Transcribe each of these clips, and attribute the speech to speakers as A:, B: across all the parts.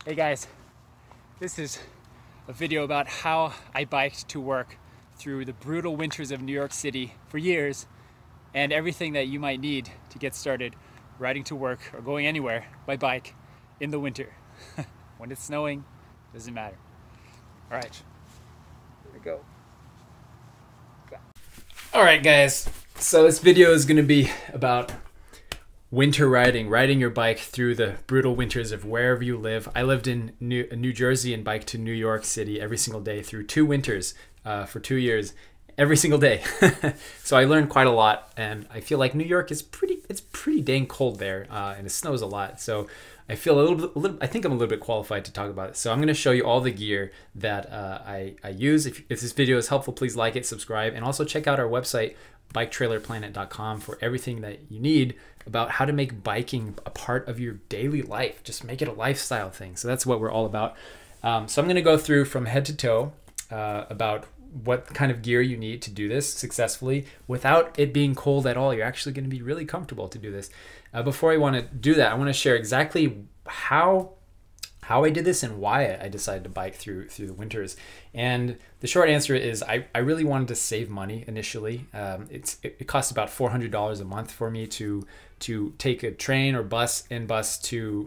A: Hey guys, this is a video about how I biked to work through the brutal winters of New York City for years, and everything that you might need to get started riding to work or going anywhere by bike in the winter. When it's snowing, doesn't matter. All right, here we go. All right guys, so this video is gonna be about winter riding your bike through the brutal winters of wherever you live. I lived in New Jersey and biked to New York City every single day through 2 winters for 2 years, every single day. So I learned quite a lot, and I feel like New York is pretty dang cold there, and it snows a lot. So I feel I think I'm a little bit qualified to talk about it. So I'm going to show you all the gear that I use. If this video is helpful, please like it, subscribe, and also check out our website, biketrailerplanet.com, for everything that you need about how to make biking a part of your daily life. Just make it a lifestyle thing. So that's what we're all about. So I'm going to go through from head to toe about what kind of gear you need to do this successfully without it being cold at all. You're actually going to be really comfortable to do this. Before I want to do that, I want to share exactly how I did this and why I decided to bike through the winters. And the short answer is I really wanted to save money initially. It costs about $400 a month for me to take a train or bus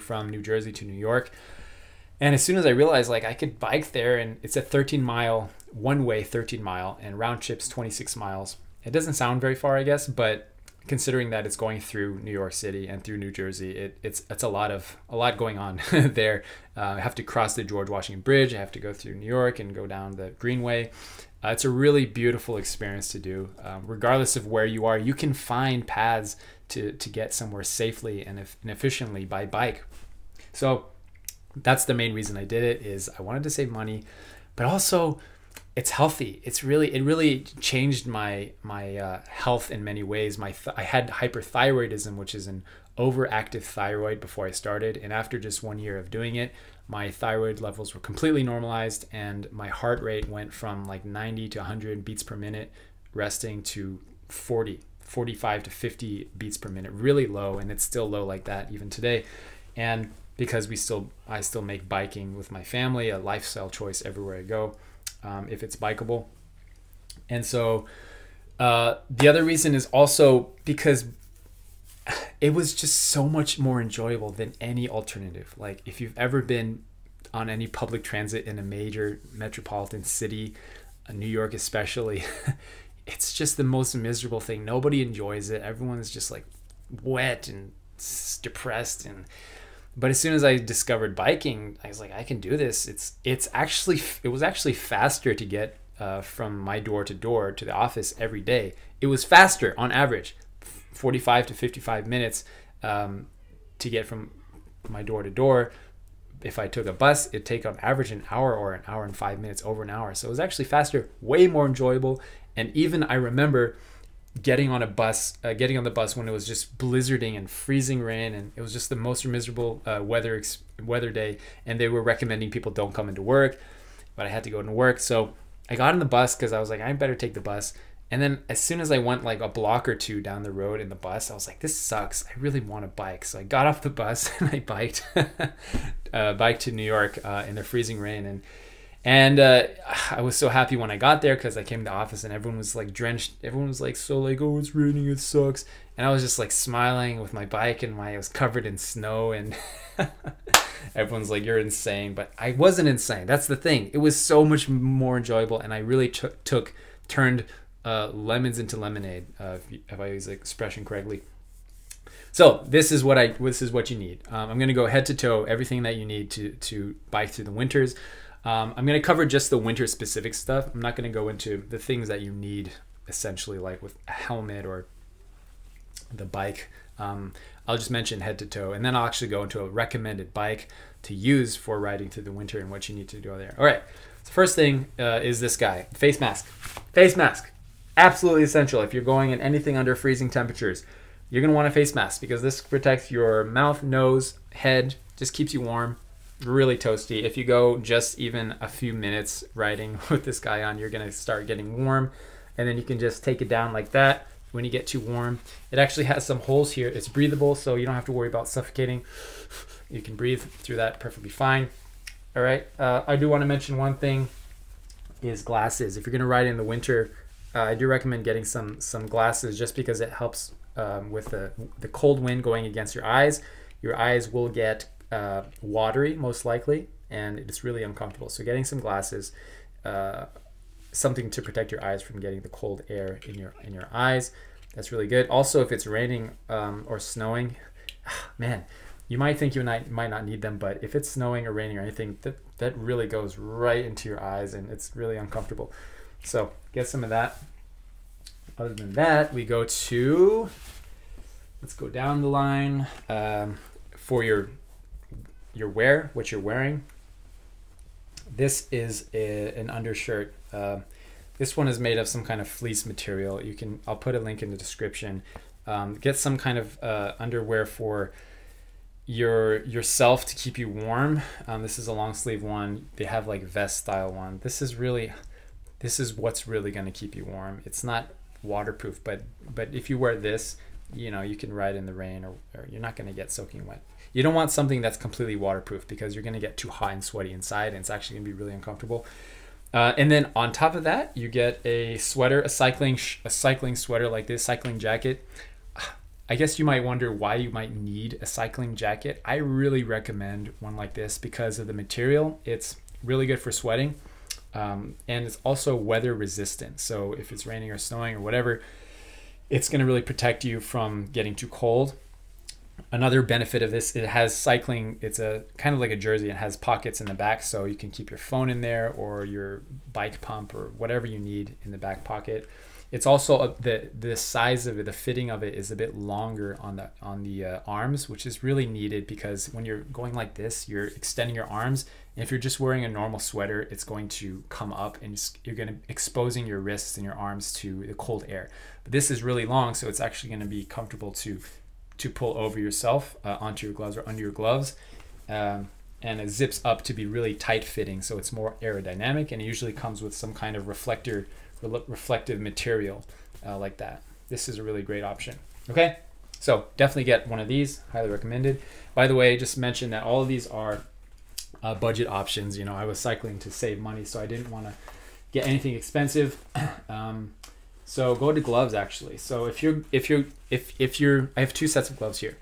A: from New Jersey to New York. And as soon as I realized like I could bike there, and it's a 13-mile one-way 13-mile, and round trip's 26 miles. It doesn't sound very far, I guess, but considering that it's going through New York City and through New Jersey, it's a lot going on there. I have to cross the George Washington Bridge. I have to go through New York and go down the Greenway. It's a really beautiful experience to do. Regardless of where you are, you can find paths to get somewhere safely and efficiently by bike. So that's the main reason I did it, is I wanted to save money, but also it's healthy. It really changed my health in many ways. I had hyperthyroidism, which is an overactive thyroid, before I started, and after just 1 year of doing it, my thyroid levels were completely normalized, and my heart rate went from like 90 to 100 beats per minute resting to 45 to 50 beats per minute, really low, and it's still low like that even today. And because I still make biking with my family a lifestyle choice everywhere I go, if it's bikeable. And so the other reason is also because it was just so much more enjoyable than any alternative. Like, if you've ever been on any public transit in a major metropolitan city, New York especially, it's just the most miserable thing. Nobody enjoys it. Everyone is just like wet and depressed. But as soon as I discovered biking, I was like, I can do this. It was actually faster to get from my door to the office every day. It was faster on average, 45 to 55 minutes to get from my door to door. If I took a bus, it'd take on average an hour or an hour and 5 minutes, over an hour. So it was actually faster, way more enjoyable. And even I remember getting on the bus when it was just blizzarding and freezing rain, and it was just the most miserable weather day, and they were recommending people don't come into work, but I had to go into work. So I got on the bus because I was like, I better take the bus. And then as soon as I went like a block or two down the road in the bus, I was like, this sucks. I really want to bike. So I got off the bus and I biked to New York in the freezing rain. And I was so happy when I got there, because I came to the office and everyone was like drenched. Everyone was like, so like, oh, it's raining, it sucks. And I was just like smiling with my bike, and I was covered in snow, and everyone's like, you're insane. But I wasn't insane. That's the thing. It was so much more enjoyable, and I really turned lemons into lemonade, if I use the expression correctly. So this is what you need. I'm going to go head to toe everything that you need to bike through the winters. I'm going to cover just the winter specific stuff. I'm not going to go into the things that you need essentially, like with a helmet or the bike. I'll just mention head to toe, and then I'll actually go into a recommended bike to use for riding through the winter and what you need to do there. All right. So first thing is this guy, face mask. Face mask, absolutely essential. If you're going in anything under freezing temperatures, you're going to want a face mask, because this protects your mouth, nose, head, just keeps you warm. Really toasty. If you go just even a few minutes riding with this guy on, you're gonna start getting warm, and then you can just take it down like that when you get too warm. It actually has some holes here. It's breathable, so you don't have to worry about suffocating. You can breathe through that perfectly fine. All right. I do want to mention one thing is glasses. If you're going to ride in the winter, I do recommend getting some glasses just because it helps with the cold wind going against your eyes. Your eyes will get watery most likely, and it's really uncomfortable. So getting some glasses, something to protect your eyes from getting the cold air in your eyes, that's really good. Also, if it's raining or snowing, man, you might think you might not need them, but if it's snowing or raining or anything, that really goes right into your eyes and it's really uncomfortable. So get some of that. Other than that, we go to, let's go down the line for your wear, what you're wearing. This is an undershirt. This one is made of some kind of fleece material. I'll put a link in the description. Get some kind of underwear for yourself to keep you warm. This is a long sleeve one. They have like vest style one. This is what's really going to keep you warm. It's not waterproof, but if you wear this, you can ride in the rain or you're not going to get soaking wet. You don't want something that's completely waterproof because you're going to get too hot and sweaty inside and it's actually going to be really uncomfortable. And then on top of that, you get a sweater, a cycling sweater like this, cycling jacket. I guess you might wonder why you might need a cycling jacket. I really recommend one like this because of the material. It's really good for sweating, and it's also weather resistant. So if it's raining or snowing or whatever, it's going to really protect you from getting too cold. Another benefit of this, it has cycling, it's a kind of like a jersey. It has pockets in the back, so you can keep your phone in there or your bike pump or whatever you need in the back pocket. It's also the size of it, the fitting of it is a bit longer on the arms, which is really needed because when you're going like this, you're extending your arms. And if you're just wearing a normal sweater, it's going to come up and you're going to exposing your wrists and your arms to the cold air. But this is really long, so it's actually going to be comfortable to pull over yourself onto your gloves or under your gloves. And it zips up to be really tight fitting, so it's more aerodynamic, and it usually comes with some kind of reflective material like that. This is a really great option. Okay, so definitely get one of these, highly recommended. By the way, just mention that all of these are budget options. I was cycling to save money, so I didn't want to get anything expensive. So go to gloves actually. So if you're, I have two sets of gloves here.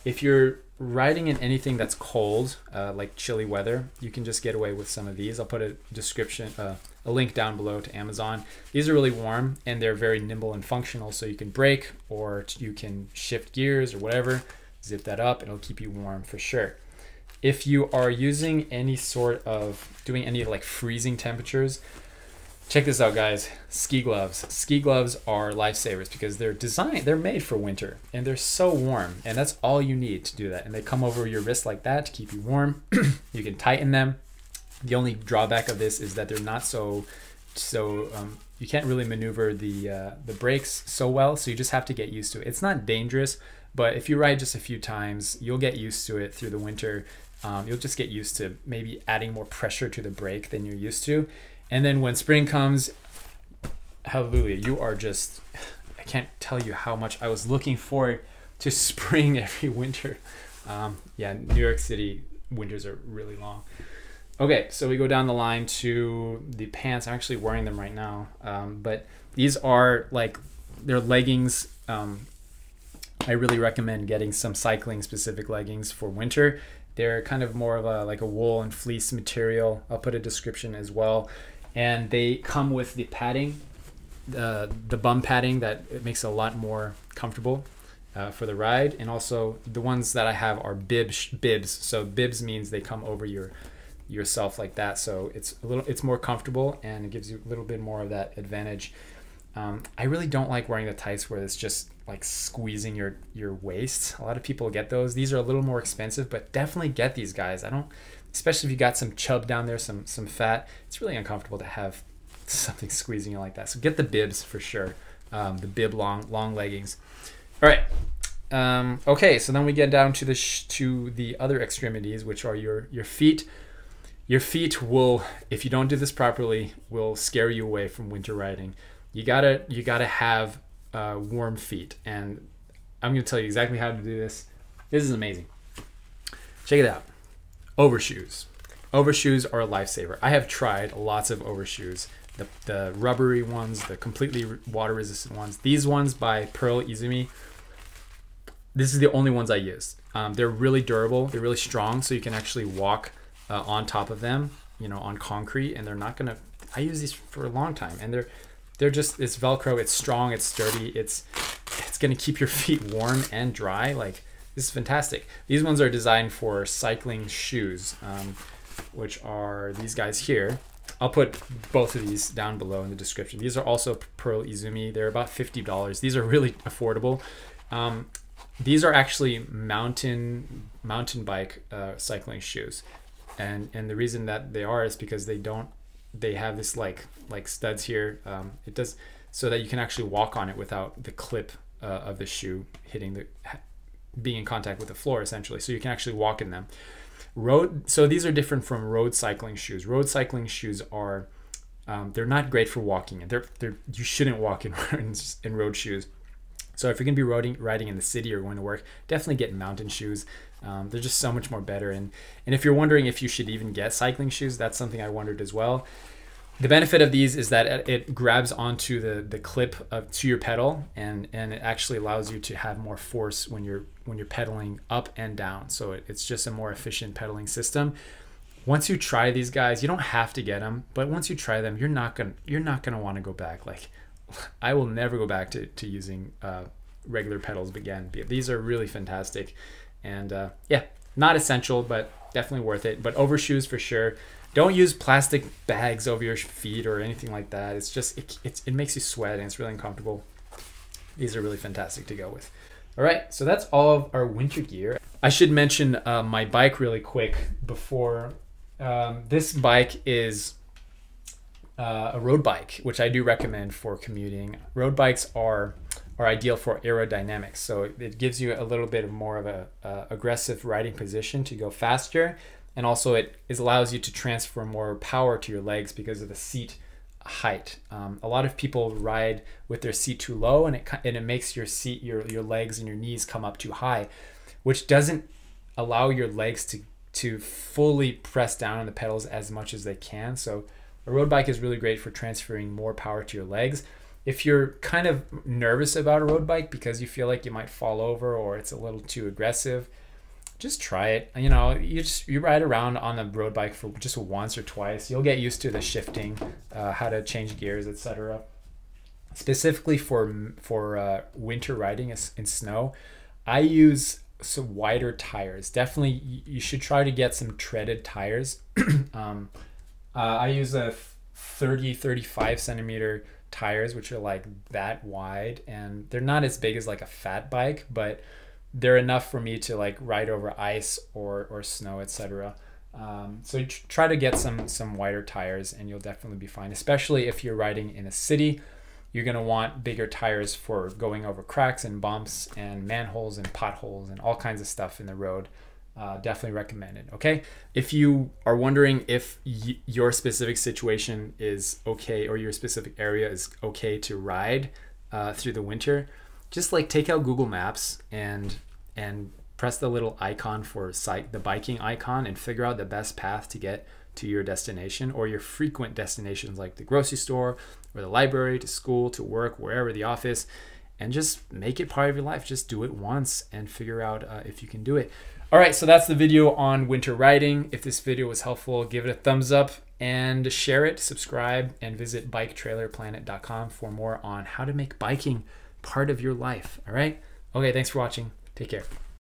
A: If you're riding in anything that's cold, like chilly weather, you can just get away with some of these. I'll put a description, a link down below to Amazon. These are really warm and they're very nimble and functional. So you can brake or you can shift gears or whatever, zip that up, it'll keep you warm for sure. If you are using any sort of, doing any like freezing temperatures, check this out, guys. Ski gloves. Ski gloves are lifesavers because they're made for winter and they're so warm, and that's all you need to do that. And they come over your wrist like that to keep you warm. You can tighten them. The only drawback of this is that they're not so you can't really maneuver the brakes so well, so you just have to get used to it. It's not dangerous, but if you ride just a few times, you'll get used to it through the winter. You'll just get used to maybe adding more pressure to the brake than you're used to. And then when spring comes, hallelujah, you are just, I can't tell you how much I was looking forward to spring every winter. Yeah, New York City winters are really long. Okay, so we go down the line to the pants. I'm actually wearing them right now. But these are they're leggings. I really recommend getting some cycling specific leggings for winter. They're kind of more of a wool and fleece material. I'll put a description as well. And they come with the padding, the bum padding that it makes it a lot more comfortable for the ride. And also the ones that I have are bibs. So bibs means they come over yourself like that. So it's more comfortable and it gives you a little bit more of that advantage. I really don't like wearing the tights where it's just like squeezing your waist. A lot of people get those. These are a little more expensive, but definitely get these guys. Especially if you got some chub down there, some fat, it's really uncomfortable to have something squeezing you like that. So get the bibs for sure. The bib long leggings. All right. Okay, so then we get down to the other extremities, which are your feet. Your feet will, if you don't do this properly, will scare you away from winter riding. You gotta have warm feet, and I'm gonna tell you exactly how to do this. This is amazing. Check it out. Overshoes. Overshoes are a lifesaver. I have tried lots of overshoes. The rubbery ones, the completely water resistant ones. These ones by Pearl Izumi, this is the only ones I use. They're really durable, they're really strong, so you can actually walk on top of them, you know, on concrete, and they're not gonna, I use these for a long time, and they're just, it's Velcro, it's strong, it's sturdy, it's gonna keep your feet warm and dry. Like, this is fantastic. These ones are designed for cycling shoes, which are these guys here. I'll put both of these down below in the description. These are also Pearl Izumi. They're about $50. These are really affordable. These are actually mountain bike cycling shoes, and the reason that they are is because they have this like studs here. It does so that you can actually walk on it without the clip of the shoe being in contact with the floor, essentially. So you can actually walk in them. So these are different from road cycling shoes. Road cycling shoes are they're not great for walking in. You shouldn't walk in road shoes. So if you're gonna be riding in the city or going to work, definitely get mountain shoes. They're just so much more better. And if you're wondering if you should even get cycling shoes, that's something I wondered as well. The benefit of these is that it grabs onto the clip to your pedal, and it actually allows you to have more force when you're pedaling up and down. So it's just a more efficient pedaling system. Once you try these guys, you don't have to get them, but once you try them, you're not gonna want to go back. Like, I will never go back to using regular pedals again. These are really fantastic, and yeah, not essential, but definitely worth it. But overshoes for sure. Don't use plastic bags over your feet or anything like that. It's just, it makes you sweat, and it's really uncomfortable. These are really fantastic to go with. All right, so that's all of our winter gear. I should mention my bike really quick before. This bike is a road bike, which I do recommend for commuting. Road bikes are ideal for aerodynamics. So it gives you a little bit more of a aggressive riding position to go faster. And also it allows you to transfer more power to your legs because of the seat height. A lot of people ride with their seat too low, and it makes your legs and your knees come up too high, which doesn't allow your legs to fully press down on the pedals as much as they can. So a road bike is really great for transferring more power to your legs. If you're kind of nervous about a road bike because you feel like you might fall over or it's a little too aggressive, just try it. You know, you ride around on a road bike for just once or twice. You'll get used to the shifting, how to change gears, etc. Specifically for winter riding in snow, I use some wider tires. Definitely, you should try to get some treaded tires. I use a 35 centimeter tires, which are like that wide, and they're not as big as like a fat bike, but they're enough for me to like ride over ice or snow, etc. So you try to get some wider tires, and you'll definitely be fine. Especially if you're riding in a city, you're gonna want bigger tires for going over cracks and bumps and manholes and potholes and all kinds of stuff in the road. Definitely recommended. Okay, if you are wondering if your specific situation is okay, or your specific area is okay to ride through the winter, just like take out Google Maps and press the little icon for the biking icon, and figure out the best path to get to your destination or your frequent destinations, like the grocery store or the library, to school, to work, wherever, the office, and just make it part of your life. Just do it once and figure out if you can do it. All right, so that's the video on winter riding. If this video was helpful, give it a thumbs up and share it, subscribe, and visit biketrailerplanet.com for more on how to make biking part of your life. All right? Okay, thanks for watching. Take care.